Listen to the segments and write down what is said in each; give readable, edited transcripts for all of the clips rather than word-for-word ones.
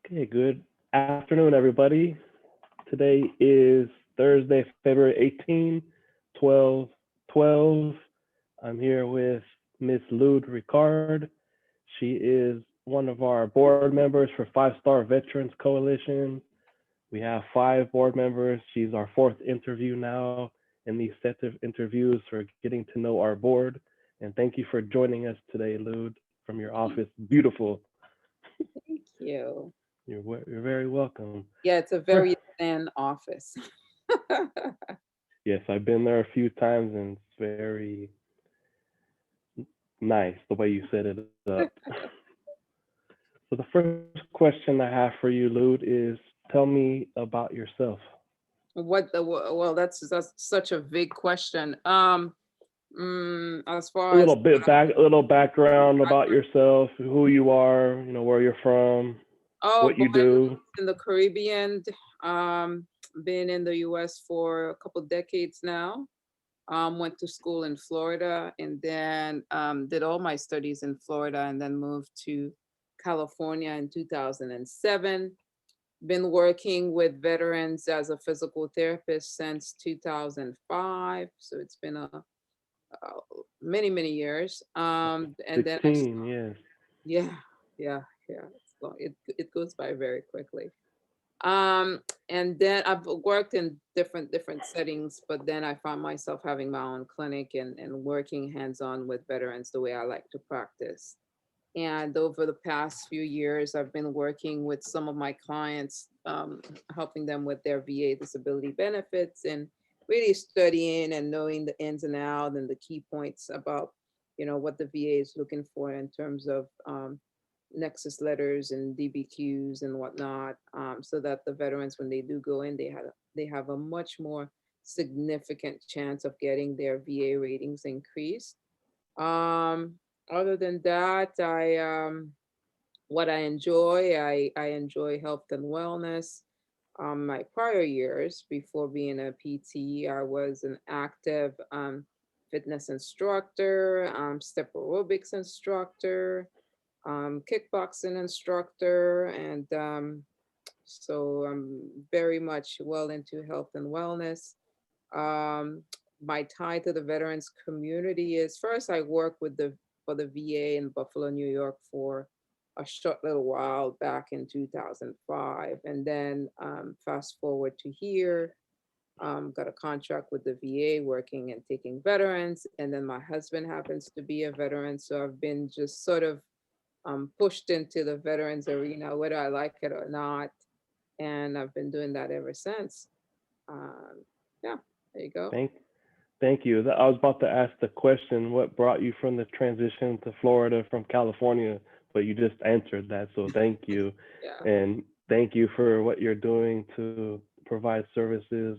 Okay, good afternoon, everybody. Today is Thursday, February 18, 12, 12. I'm here with Miss Lude Ricard. She is one of our board members for Five Star Veterans Coalition. We have five board members. She's our fourth interview now in these set of interviews for getting to know our board. And thank you for joining us today, Lude, from your office. Beautiful. Thank you. You're very welcome. Yeah, it's a First, very thin office. yes, I've been there a few times and it's very nice the way you set it up. So the first question I have for you, Lude, is tell me about yourself. Well, that's such a big question. As A far little as bit back, a little background about yourself, who you are, where you're from, what you born and do. raised in the Caribbean, um, been in the U.S. for a couple decades now. Went to school in Florida and then did all my studies in Florida and then moved to California in 2007. Been working with veterans as a physical therapist since 2005. So it's been many, many years. And then 16, yes. yeah, yeah. It goes by very quickly. Um, and then I've worked in different settings, but then I found myself having my own clinic and working hands-on with veterans the way I like to practice. And over the past few years, I've been working with some of my clients, helping them with their VA disability benefits and really studying and knowing the ins and outs and the key points about, what the VA is looking for in terms of nexus letters and DBQs and whatnot, so that the veterans, when they do go in, they have a much more significant chance of getting their VA ratings increased. Um, Other than that, I what I enjoy health and wellness. My prior years before being a PT, I was an active fitness instructor, step aerobics instructor, kickboxing instructor, and so I'm very much well into health and wellness. Um, my tie to the veterans community is first I worked with the for the VA in Buffalo, New York for a short little while back in 2005, and then fast forward to here, got a contract with the VA working and taking veterans, and then my husband happens to be a veteran, so I've been just sort of pushed into the veterans arena, whether I like it or not, and I've been doing that ever since. Um, yeah, there you go. Thank, thank you. I was about to ask the question, what brought you from the transition to Florida from California, but you just answered that. So thank you. Yeah. And thank you for what you're doing to provide services,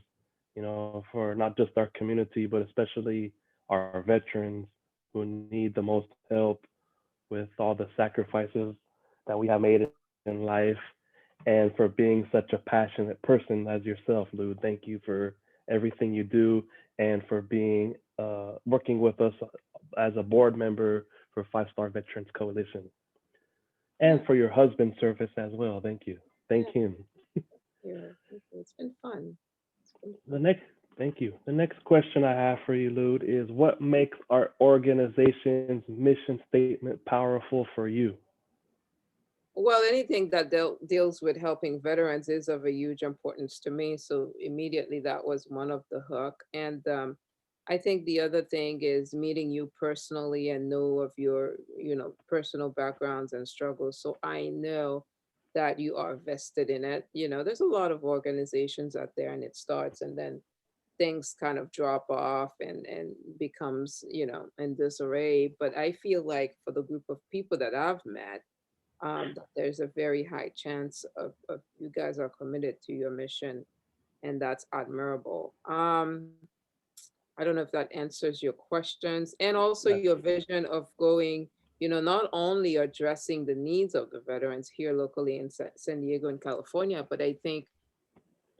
for not just our community, but especially our veterans who need the most help with all the sacrifices that we have made in life, and for being such a passionate person as yourself, Lou. Thank you for everything you do and for being working with us as a board member for Five Star Veterans Coalition, and Yeah. for your husband's service as well. Thank you. Thank Yeah. him. Yeah. It's been fun. It's been The fun. next, thank you. The next question I have for you, Lude, is what makes our organization's mission statement powerful for you? Well, anything that deals with helping veterans is of a huge importance to me. So immediately that was one of the hook. And I think the other thing is meeting you personally and know of your, personal backgrounds and struggles. So I know that you are vested in it. There's a lot of organizations out there and it starts and then things kind of drop off and becomes, in disarray. But I feel like for the group of people that I've met, that there's a very high chance of you guys are committed to your mission, and that's admirable. I don't know if that answers your questions, and also That's your vision of going, not only addressing the needs of the veterans here locally in San Diego and California, but I think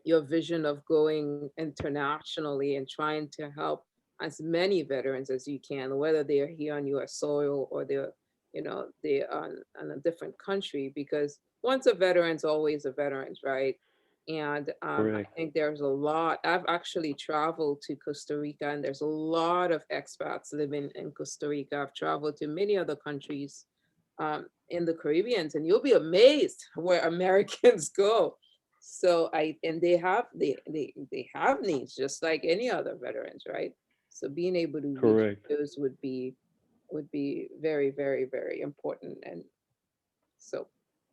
your vision of going internationally and trying to help as many veterans as you can, whether they are here on US soil or they're they are in a different country, because once a veteran's always a veteran's, right? And I Correct. think there's a lot. I've actually traveled to Costa Rica, and there's a lot of expats living in Costa Rica. I've traveled to many other countries in the Caribbean, and you'll be amazed where Americans go. So and they have needs just like any other veterans, right? So being able to reach Correct. those would be very, very, very important. And so,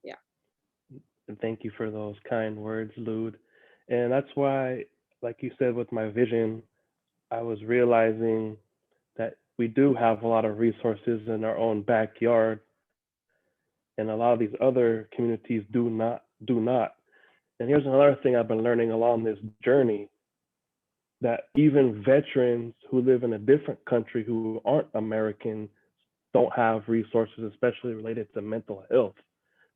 yeah. And thank you for those kind words, Lude. And that's why, like you said, with my vision, I was realizing that we do have a lot of resources in our own backyard, and a lot of these other communities do not. And here's another thing I've been learning along this journey, that even veterans who live in a different country who aren't American don't have resources, especially related to mental health.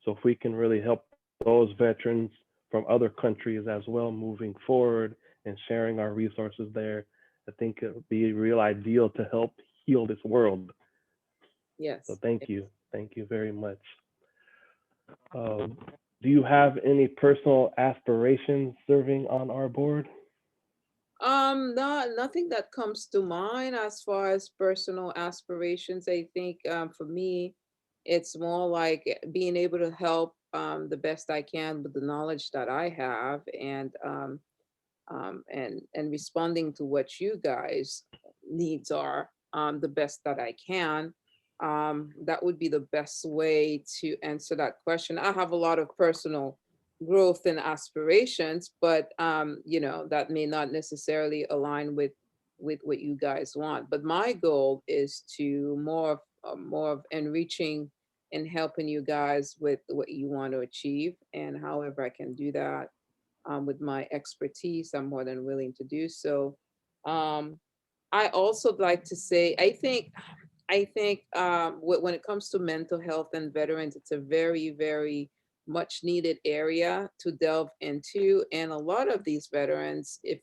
So if we can really help those veterans from other countries as well moving forward and sharing our resources there, I think it would be real ideal to help heal this world. So Yes. thank you. Thank you very much. Um, do you have any personal aspirations serving on our board? No, nothing that comes to mind as far as personal aspirations. I think for me, it's more like being able to help the best I can with the knowledge that I have, and responding to what you guys needs are, the best that I can. That would be the best way to answer that question. I have a lot of personal growth and aspirations, but that may not necessarily align with what you guys want. But my goal is to more of enriching and helping you guys with what you want to achieve, and however I can do that with my expertise, I'm more than willing to do so. Um, I also like to say, I think when it comes to mental health and veterans, it's a very, very much needed area to delve into. And a lot of these veterans, if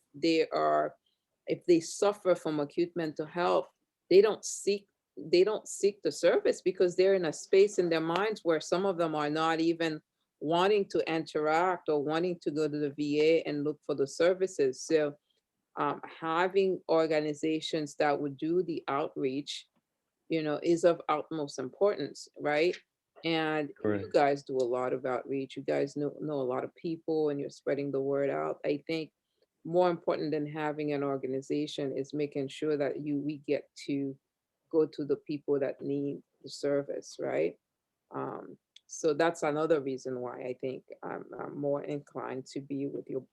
they suffer from acute mental health, they don't seek they don't seek the service, because they're in a space in their minds where some of them are not even wanting to interact or wanting to go to the VA and look for the services. So having organizations that would do the outreach, is of utmost importance, right? And you Correct. guys do a lot of outreach. You guys know a lot of people, and you're spreading the word out. I think more important than having an organization is making sure that we get to go to the people that need the service, right? Um, so that's another reason why I think I'm more inclined to be with you,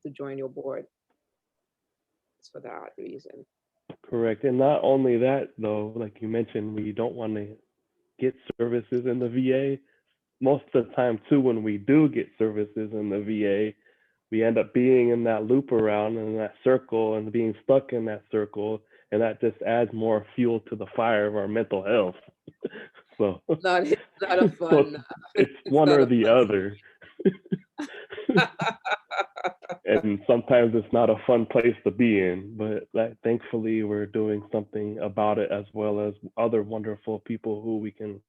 to join your board. It's for that reason. Correct. And not only that, though, like you mentioned, we don't want to get services in the VA. Most of the time, too, when we do get services in the VA, we end up being in that loop around in that circle and being stuck in that circle. And that just adds more fuel to the fire of our mental health. So, It's not a so fun. it's It's one not or a the fun. other. And sometimes it's not a fun place to be in, but like, thankfully we're doing something about it, as well as other wonderful people who we can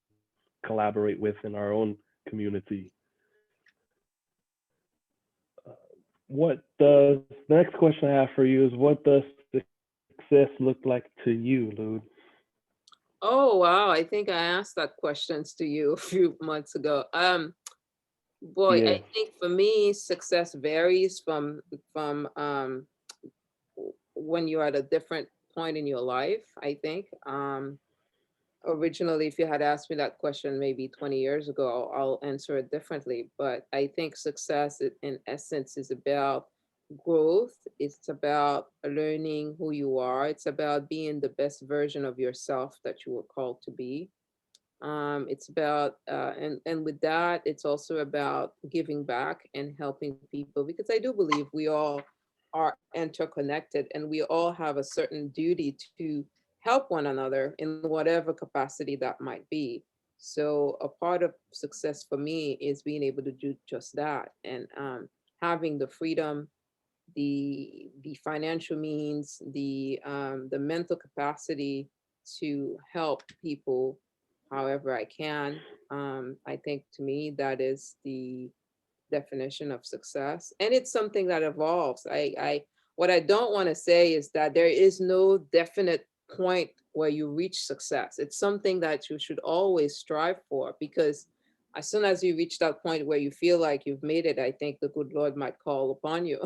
collaborate with in our own community. What does The next question I have for you is, what does success look like to you, Lude? Oh wow! I think I asked that questions to you a few months ago. Boy, Yes. I think for me, success varies from when you're at a different point in your life. I think originally, if you had asked me that question maybe 20 years ago, I'll answer it differently. But I think success in essence is about growth. It's about learning who you are. It's about being the best version of yourself that you were called to be. It's about and with that, it's also about giving back and helping people, because I do believe we all are interconnected, and we all have a certain duty to help one another in whatever capacity that might be. So a part of success for me is being able to do just that, and having the freedom, the financial means, the mental capacity to help people however I can. I think to me that is the definition of success, and it's something that evolves. What I don't want to say is that there is no definite point where you reach success. It's something that you should always strive for, because as soon as you reach that point where you feel like you've made it, I think the good Lord might call upon you.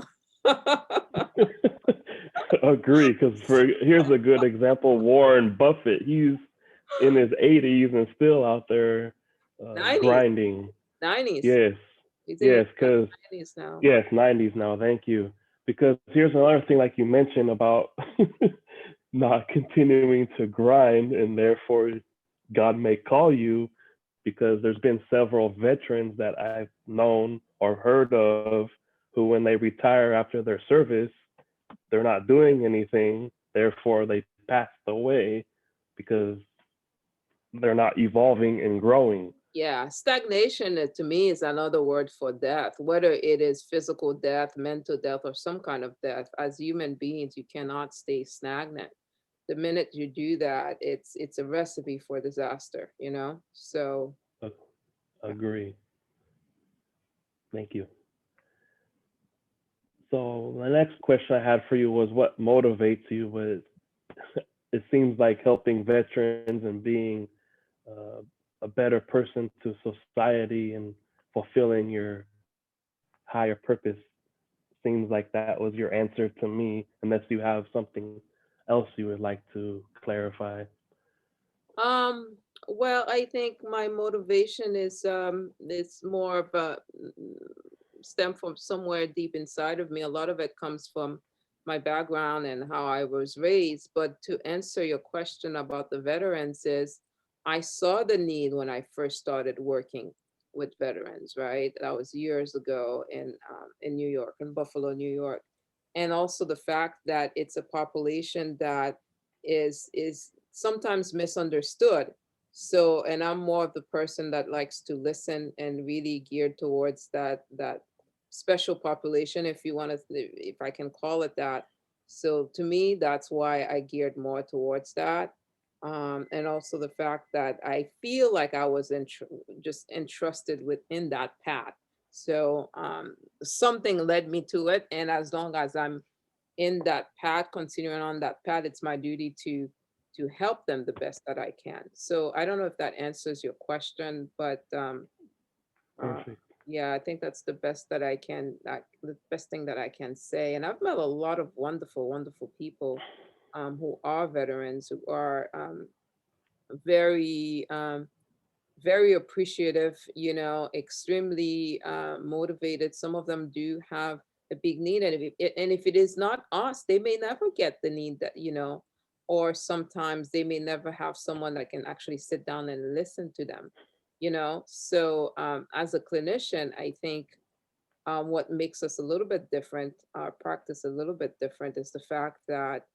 Agree, because for here's a good example: Warren Buffett. He's in his 80s and still out there 90s, grinding. 90s. Yes, He's in his yes, because 90s now. yes, 90s now. Thank you. Because here's another thing, like you mentioned about not continuing to grind, and therefore God may call you, because there's been several veterans that I've known or heard of who, when they retire after their service, they're not doing anything. Therefore, they passed away because they're not evolving and growing. Yeah, stagnation to me is another word for death, whether it is physical death, mental death, or some kind of death. As human beings, you cannot stay stagnant. The minute you do that, it's a recipe for disaster, you know? So, Uh, Agree. Thank you. So the next question I had for you was, what motivates you? It seems like helping veterans and being uh, a better person to society and fulfilling your higher purpose seems like that was your answer to me, unless you have something else you would like to clarify. um, well, I think my motivation is it's more of a stem from somewhere deep inside of me. A lot of it comes from my background and how I was raised. But to answer your question about the veterans is, I saw the need when I first started working with veterans, right? That was years ago in New York, in Buffalo, New York. And also the fact that it's a population that is sometimes misunderstood. So, and I'm more of the person that likes to listen and really geared towards that special population, if you want to, if I can call it that. So to me, that's why I geared more towards that. And also the fact that I feel like I was just entrusted within that path. So something led me to it, and as long as I'm in that path, continuing on that path, it's my duty to help them the best that I can. So I don't know if that answers your question, but uh, Perfect. yeah, I think that's the best that I can, the best thing that I can say. And I've met a lot of wonderful, wonderful people who are veterans, who are very, very appreciative, you know, extremely motivated. Some of them do have a big need, and if it is not us, they may never get the need that, you know, or sometimes they may never have someone that can actually sit down and listen to them, you know. So as a clinician, I think what makes us a little bit different, our practice a little bit different, is the fact that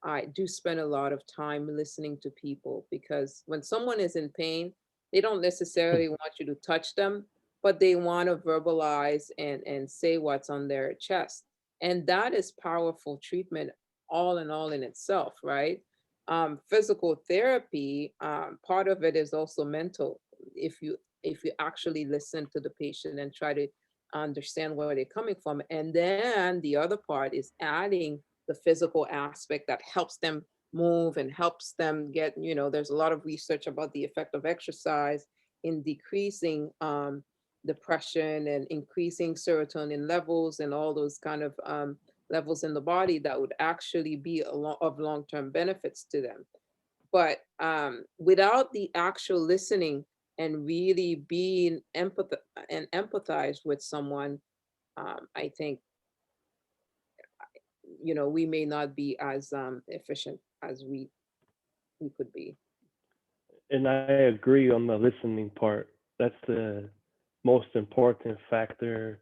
I do spend a lot of time listening to people, because when someone is in pain, they don't necessarily want you to touch them, but they want to verbalize and say what's on their chest. And that is powerful treatment all in all in itself, right? Physical therapy, part of it is also mental. If you actually listen to the patient and try to understand where they're coming from. And then the other part is adding the physical aspect that helps them move and helps them get, you know, there's a lot of research about the effect of exercise in decreasing depression and increasing serotonin levels and all those kind of levels in the body that would actually be of long-term benefits to them. But without the actual listening and really being empathize with someone, I think, you know, we may not be as efficient as we could be. And I agree on the listening part. That's the most important factor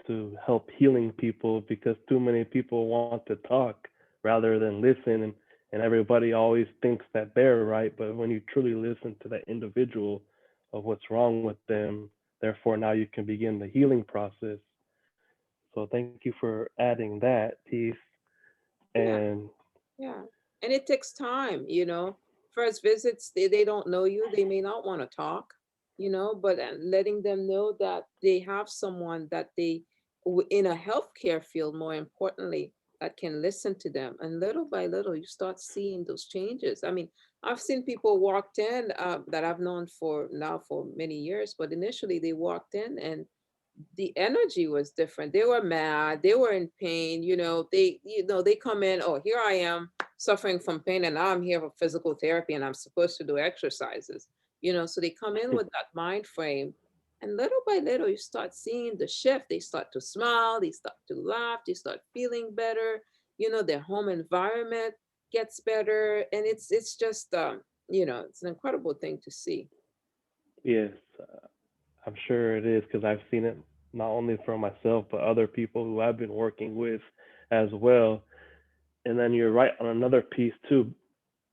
to help healing people, because too many people want to talk rather than listen, and everybody always thinks that they're right. But when you truly listen to that individual of what's wrong with them, therefore now you can begin the healing process. So thank you for adding that piece. Yeah. And Yeah. And it takes time, you know. first visits, they don't know you, they may not want to talk, but letting them know that they have someone that in a healthcare field, more importantly, that can listen to them. And little by little, you start seeing those changes. I mean, I've seen people walked in that I've known for now for many years, but initially they walked in and the energy was different. They were mad, they were in pain, they come in, oh, here I am suffering from pain and now I'm here for physical therapy and I'm supposed to do exercises. So they come in with that mind frame and little by little you start seeing the shift. They start to smile, they start to laugh, they start feeling better, their home environment gets better and it's just it's an incredible thing to see. Yes, I'm sure it is because I've seen it not only for myself but other people who I've been working with as well. And then you're right on another piece too,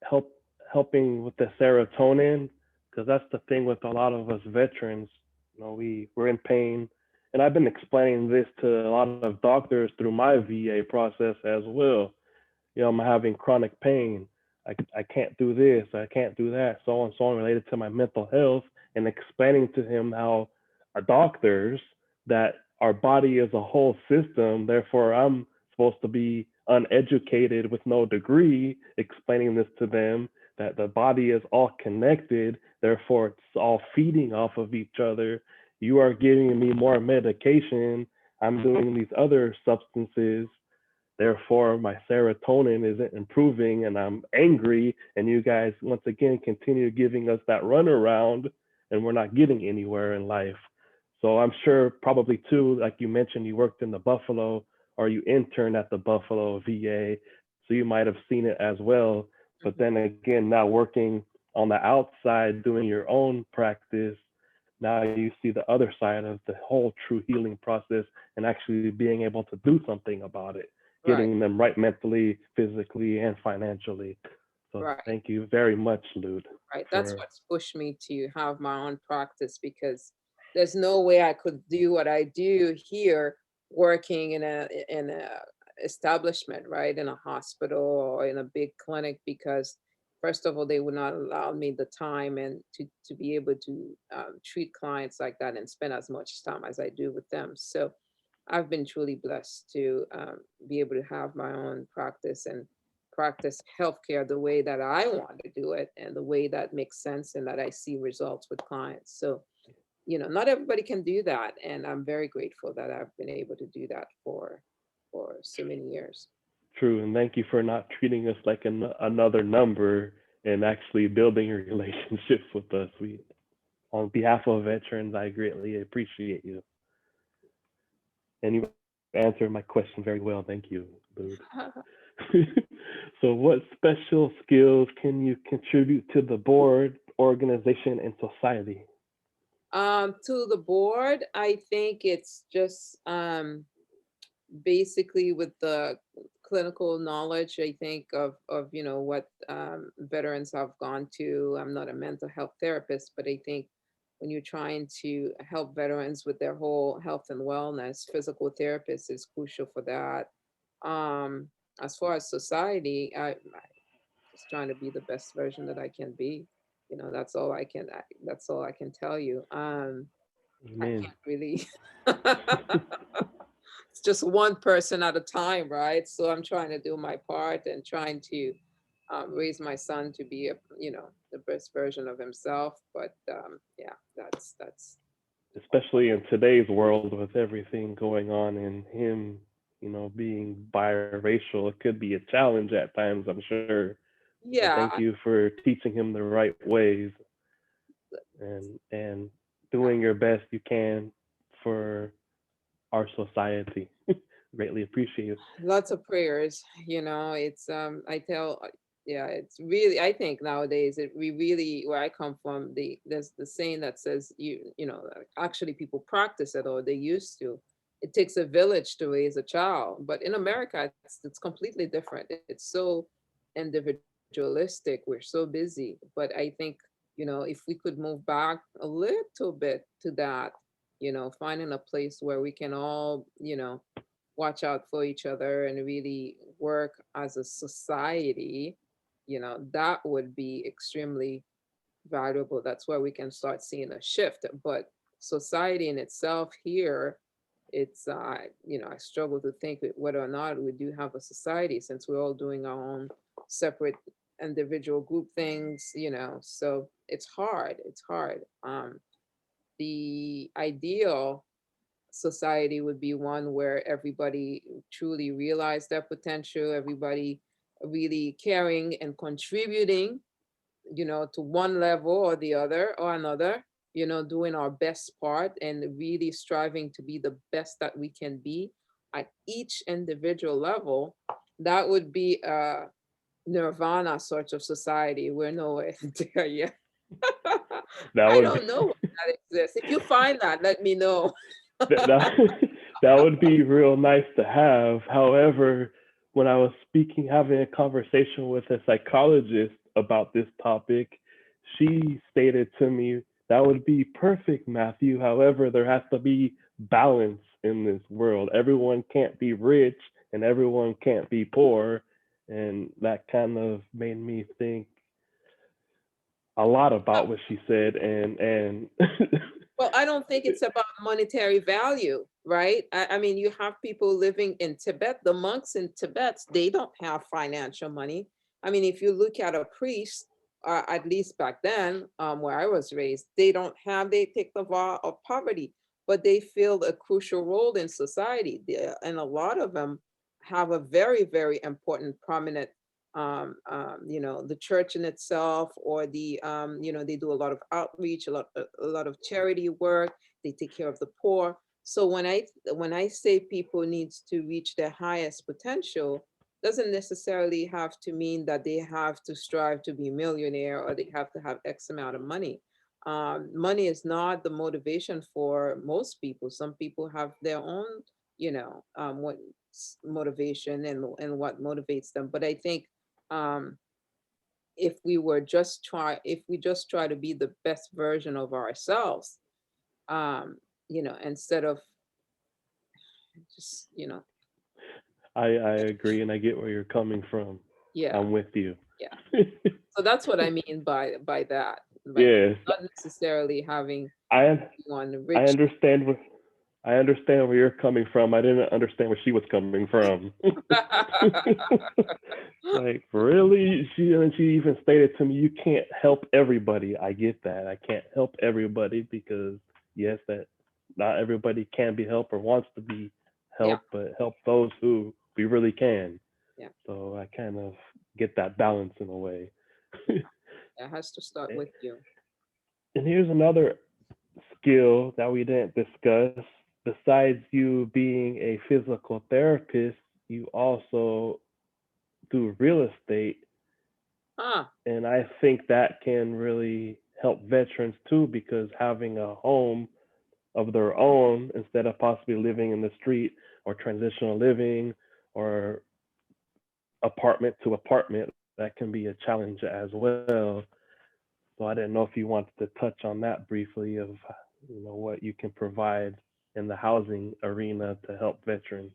help helping with the serotonin, because that's the thing with a lot of us veterans. We're in pain, and I've been explaining this to a lot of doctors through my VA process as well. I'm having chronic pain. I can't do this, I can't do that, so on related to my mental health, and explaining to him how our doctors that our body is a whole system, therefore I'm supposed to be uneducated with no degree, explaining this to them that the body is all connected, therefore it's all feeding off of each other. You are giving me more medication, I'm doing these other substances, therefore my serotonin isn't improving and I'm angry, and you guys once again continue giving us that runaround and we're not getting anywhere in life. So I'm sure probably too, like you mentioned, you worked in the Buffalo or you interned at the Buffalo VA, so you might have seen it as well. But Mhm. then again, now working on the outside doing your own practice, now you see the other side of the whole true healing process and actually being able to do something about it, Right, getting them right mentally, physically, and financially. So right. thank you very much, Lude, Right. That's for what's pushed me to have my own practice because there's no way I could do what I do here working in a establishment, right? In a hospital or in a big clinic because first of all, they would not allow me the time and to be able to treat clients like that and spend as much time as I do with them. So I've been truly blessed to be able to have my own practice and practice healthcare the way that I want to do it and the way that makes sense and that I see results with clients. So, not everybody can do that. And I'm very grateful that I've been able to do that for so many years. true. And thank you for not treating us like another number and actually building relationships with us. On behalf of veterans, I greatly appreciate you. And you answered my question very well. Thank you, Lude. So, what special skills can you contribute to the board, organization, and society? To the board, I think it's just basically with the clinical knowledge, I think of what veterans have gone to. I'm not a mental health therapist, but I think when you're trying to help veterans with their whole health and wellness, physical therapist is crucial for that. Um, as far as society, I just trying to be the best version that I can be. That's all I can tell you. I Amen. can't really. It's just one person at a time, right? So I'm trying to do my part and trying to raise my son to be the best version of himself. But yeah, that's what Especially in today's world with everything going on and him, being biracial, it could be a challenge at times, I'm sure. So thank yeah. you for teaching him the right ways and doing your best you can for our society. Greatly appreciate it. Lots of prayers, it's I tell yeah, it's really, I think nowadays we really, where I come from, there's the saying that says actually people practice it or they used to. It takes a village to raise a child, but in America it's completely different. It's so individualistic. We're so busy, but I think if we could move back a little bit to that, finding a place where we can all watch out for each other and really work as a society, that would be extremely valuable. That's where we can start seeing a shift. But society in itself here, it's I struggle to think whether or not we do have a society, since we're all doing our own separate individual group things. So it's hard. It's hard. The ideal society would be one where everybody truly realized their potential, everybody really caring and contributing, to one level or the other or another, doing our best part and really striving to be the best that we can be at each individual level. That would be a nirvana sort of society. We're nowhere there yet. That I would be don't know if that exists. If you find that, let me know. that that would be real nice to have. However, when I was having a conversation with a psychologist about this topic, she stated to me that would be perfect, Matthew. However, there has to be balance in this world. Everyone can't be rich and everyone can't be poor. And that kind of made me think a lot about what she said and Well, I don't think it's about monetary value, right? I mean, you have people living in Tibet, the monks in Tibet, they don't have financial money. I mean, if you look at a priest, at least back then, where I was raised, they take the vow of poverty, but they filled a crucial role in society. And a lot of them have a very, very important, prominent the church in itself, or they do a lot of outreach, a lot of charity work. They take care of the poor. So when I say people needs to reach their highest potential, doesn't necessarily have to mean that they have to strive to be millionaire or they have to have X amount of money. Money is not the motivation for most people. Some people have their own, what motivation and what motivates them. But I think um, if we just try to be the best version of ourselves, instead of just, I agree and I get where you're coming from. yeah, I'm with you. yeah. So that's what I mean by that, by Yes, not necessarily having I one I rich. understand where I understand where you're coming from. I didn't understand where she was coming from. Like really, she even stated to me, "You can't help everybody." I get that. I can't help everybody because yes, that not everybody can be helped or wants to be Yeah, helped, but help those who we really can. yeah, So I kind of get that balance in a way. yeah. It has to start with you. And here's another skill that we didn't discuss. Besides you being a physical therapist, you also do real estate. Ah, And I think that can really help veterans too, because having a home of their own instead of possibly living in the street or transitional living or apartment to apartment, that can be a challenge as well. So I didn't know if you wanted to touch on that briefly of what you can provide in the housing arena to help veterans.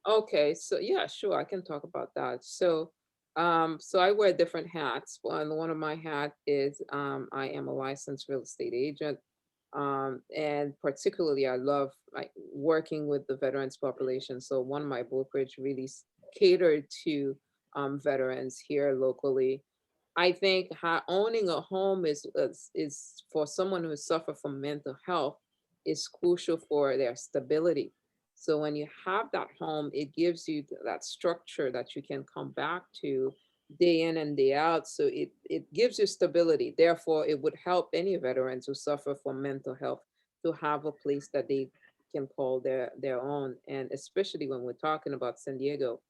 okay. So yeah, sure, I can talk about that. So I wear different hats. One of my hat is I am a licensed real estate agent. And particularly I love like working with the veterans population. So one of my brokerage really catered to veterans here locally. I think owning a home is for someone who suffer from mental health is crucial for their stability. So when you have that home, it gives you that structure that you can come back to day in and day out. So it gives you stability. Therefore, it would help any veterans who suffer from mental health to have a place that they can call their own. And especially when we're talking about San Diego,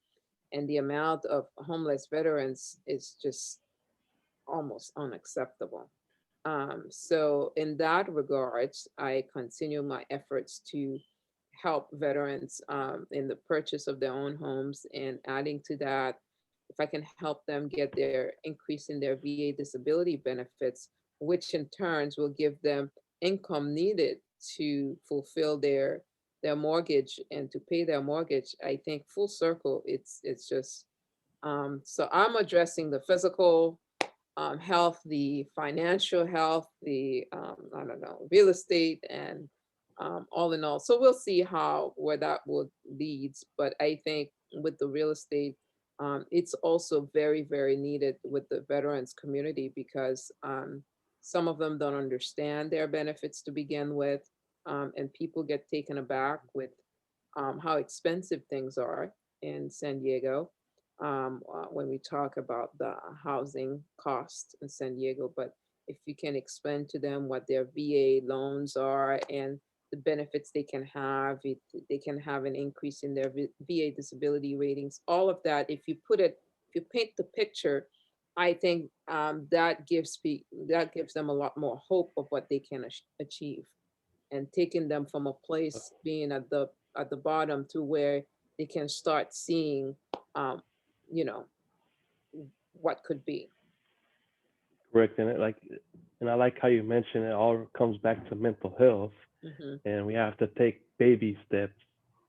and the amount of homeless veterans is just almost unacceptable. So in that regards, I continue my efforts to help veterans in the purchase of their own homes, and adding to that, if I can help them get their increase in their VA disability benefits, which in turns will give them income needed to fulfill their mortgage and to pay their mortgage. I think full circle, it's just So I'm addressing the physical health, the financial health, the I don't know, real estate, and all in all. So we'll see how where that would leads. But I think with the real estate, it's also very very needed with the veterans community because some of them don't understand their benefits to begin with, and people get taken aback with how expensive things are in San Diego when we talk about the housing cost in San Diego. But if you can explain to them what their VA loans are and the benefits they can have, they can have an increase in their VA disability ratings, all of that. If you paint the picture, I think that gives them a lot more hope of what they can achieve, and taking them from a place being at the bottom to where they can start seeing um, you know what could be. Correct. And I like how you mentioned it all comes back to mental health, Hmm. and we have to take baby steps,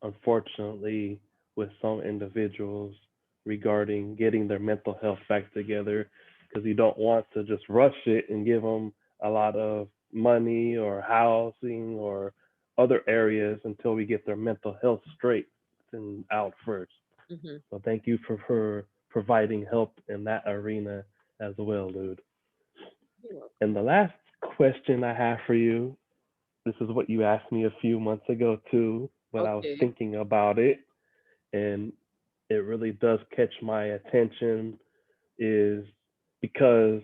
unfortunately, with some individuals regarding getting their mental health back together, because you don't want to just rush it and give them a lot of money or housing or other areas until we get their mental health straight and out first. Hmm. So thank you for providing help in that arena as well, dude. You're welcome. And the last question I have for you, this is what you asked me a few months ago too, but I was Okay. thinking about it and it really does catch my attention is because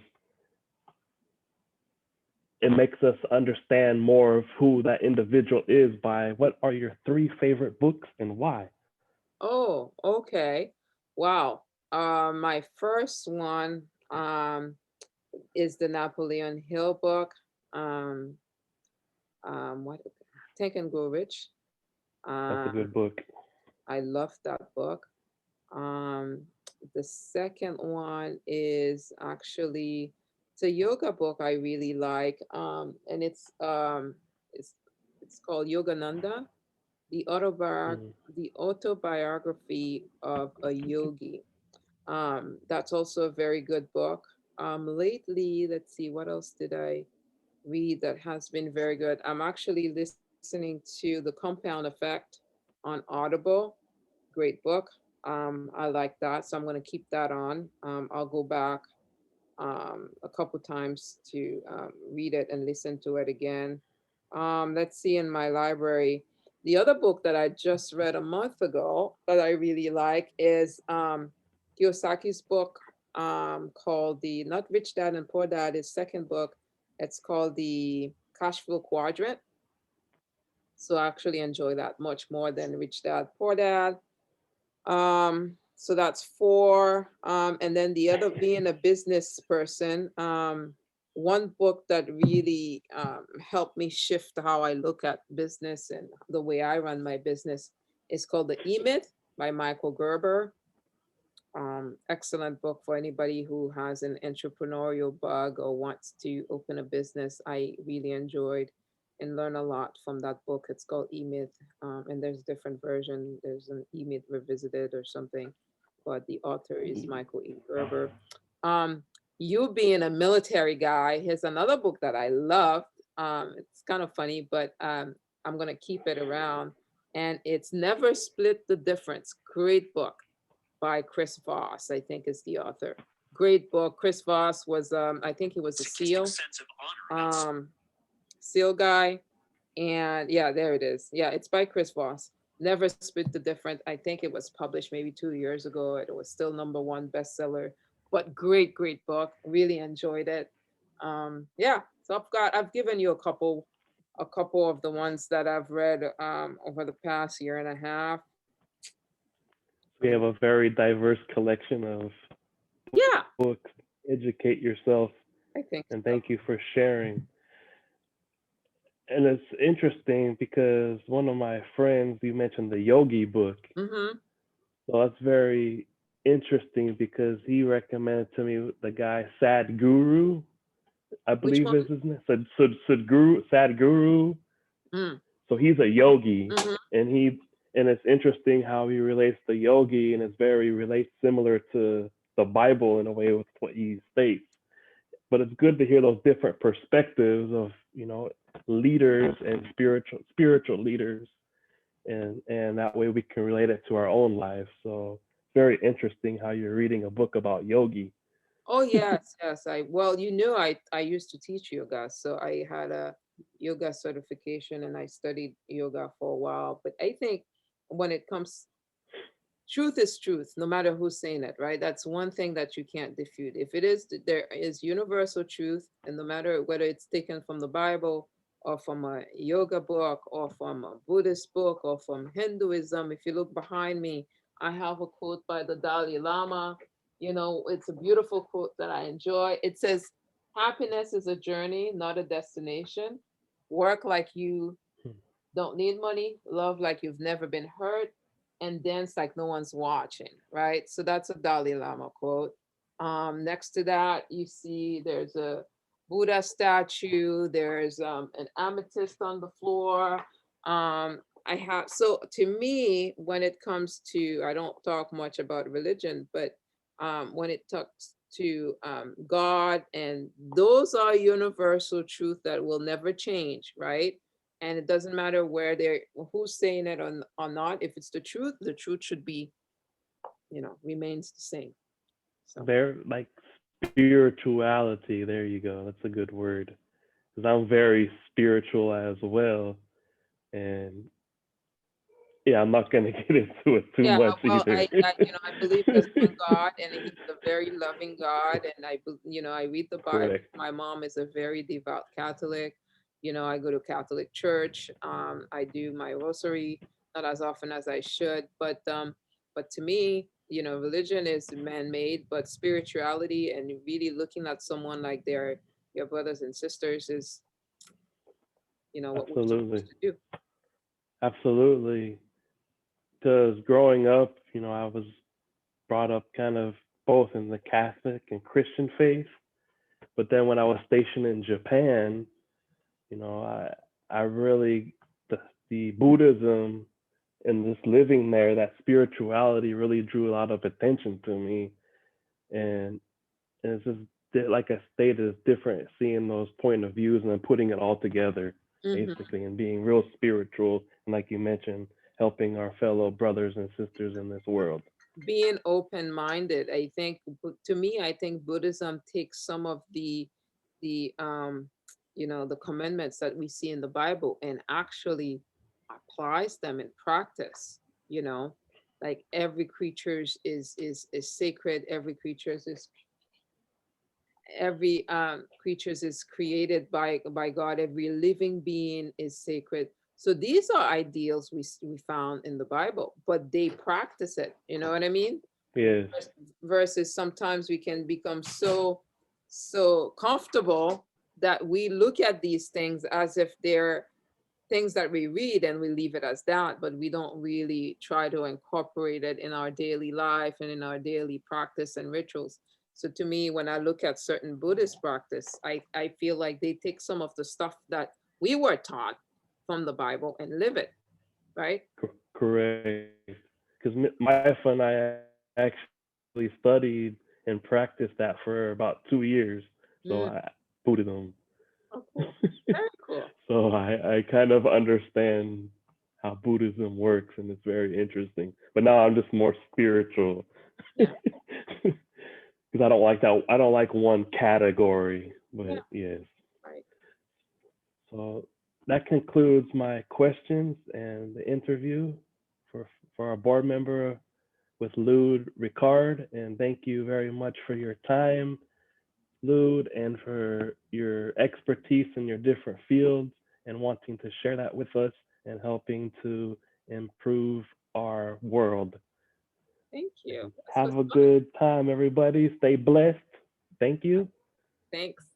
it makes us understand more of who that individual is by what are your three favorite books and why? Oh, okay. Wow. My first one is the Napoleon Hill book. Um, what Think and Grow Rich. That's a Um, good book. I love that book. Um, the second one is actually it's a yoga book I really like, and it's it's called Yogananda, the Mm. the autobiography of a yogi. That's also a very good book. Lately, let's see, what else did I read that has been very good? I'm actually listening to The Compound Effect on Audible. Great book. I like that, so I'm going to keep that on. I'll go back a couple times to read it and listen to it again. Let's see in my library. The other book that I just read a month ago that I really like is Kiyosaki's book called the not Rich Dad and Poor Dad. His second book. It's called the Cash Flow Quadrant. So I actually enjoy that much more than Rich Dad Poor Dad. So that's four. And then the other, being a business person, one book that really helped me shift how I look at business and the way I run my business is called The E-Myth by Michael Gerber. Excellent book for anybody who has an entrepreneurial bug or wants to open a business. I really enjoyed and learned a lot from that book. It's called E-Myth, and there's different version. There's an E-Myth Revisited or something, but the author is Michael E. Gerber. Um, you being a military guy, here's another book that I love. It's kind of funny, but I'm gonna keep it around, and it's Never Split the Difference. Great book by Chris Voss, I think is the author. Great book. Chris Voss was, I think he was a SEAL, um, SEAL guy. And yeah, there it is. Yeah, it's by Chris Voss. Never Split the Difference. I think it was published maybe 2 years ago. It was still number one bestseller, but great, great book. Really enjoyed it. Yeah, so I've given you a couple of the ones that I've read over the past year and a half. We have a very diverse collection of Yeah, books. Educate yourself, I think and so. thank you for sharing. And it's interesting because one of my friends, you mentioned the yogi book. Mm-hmm. So that's very interesting because he recommended to me the guy Sadhguru, I Which believe one? is his name. Sadhguru. Mm, So he's a yogi, mhm, and and it's interesting how he relates the yogi, and it's very relates similar to the Bible in a way with what he states. But it's good to hear those different perspectives of leaders and spiritual leaders, and that way we can relate it to our own lives. So very interesting how you're reading a book about yogi. Oh yes, yes. Well, I used to teach yoga, so I had a yoga certification and I studied yoga for a while. But I think when it comes, truth is truth, no matter who's saying it, right? That's one thing that you can't defute. If it is, there is universal truth, and no matter whether it's taken from the Bible or from a yoga book or from a Buddhist book or from Hinduism. If you look behind me, I have a quote by the Dalai Lama. It's a beautiful quote that I enjoy. It says, happiness is a journey, not a destination. Work like you don't need money, love like you've never been hurt, and dance like no one's watching, right? So that's a Dalai Lama quote. Next to that, you see there's a Buddha statue, there's an amethyst on the floor. So to me, when it comes to, I don't talk much about religion, but when it talks to God, and those are universal truth that will never change, right? And it doesn't matter where they're who's saying it or not. If it's the truth should be, remains the same. So Very like spirituality. There you go. That's a good word. Because I'm very spiritual as well, and yeah, I'm not gonna get into it too yeah, much well, either. I believe there's one God, and He's a very loving God, and I read the Bible. Correct. My mom is a very devout Catholic. I go to Catholic church. I do my rosary, not as often as I should, but to me, religion is man-made, but spirituality and really looking at someone like they're your brothers and sisters is, what we're Absolutely. supposed to do. Absolutely. Because growing up, I was brought up kind of both in the Catholic and Christian faith. But then when I was stationed in Japan, I really the Buddhism and just living there, that spirituality really drew a lot of attention to me, and it's just like I stated, it's different seeing those point of views and then putting it all together, Mhm. basically, and being real spiritual, and like you mentioned, helping our fellow brothers and sisters in this world. Being open-minded, I think, to me, I think Buddhism takes some of the commandments that we see in the Bible and actually applies them in practice. you know like every creature's is sacred. Every creatures is created by God. Every living being is sacred. So these are ideals we found in the Bible, but they practice it. You know what I mean? Yes, Versus sometimes we can become so comfortable that we look at these things as if they're things that we read and we leave it as that, but we don't really try to incorporate it in our daily life and in our daily practice and rituals. So to me, when I look at certain Buddhist practice, I feel like they take some of the stuff that we were taught from the Bible and live it, right? correct. Because my wife and I actually studied and practiced that for about 2 years. So Mm, Buddhism. oh, cool. Very cool. So I kind of understand how Buddhism works, and it's very interesting. But now I'm just more spiritual Yeah, because I don't like that. I don't like one category. yeah, But yes, right. so that concludes my questions and the interview for for our board member with Lude Ricard. And thank you very much for your time, Lude, and for your expertise in your different fields and wanting to share that with us and helping to improve our world. Thank you. And This was have a fun. good time, everybody. Stay blessed. Thank you. Thanks.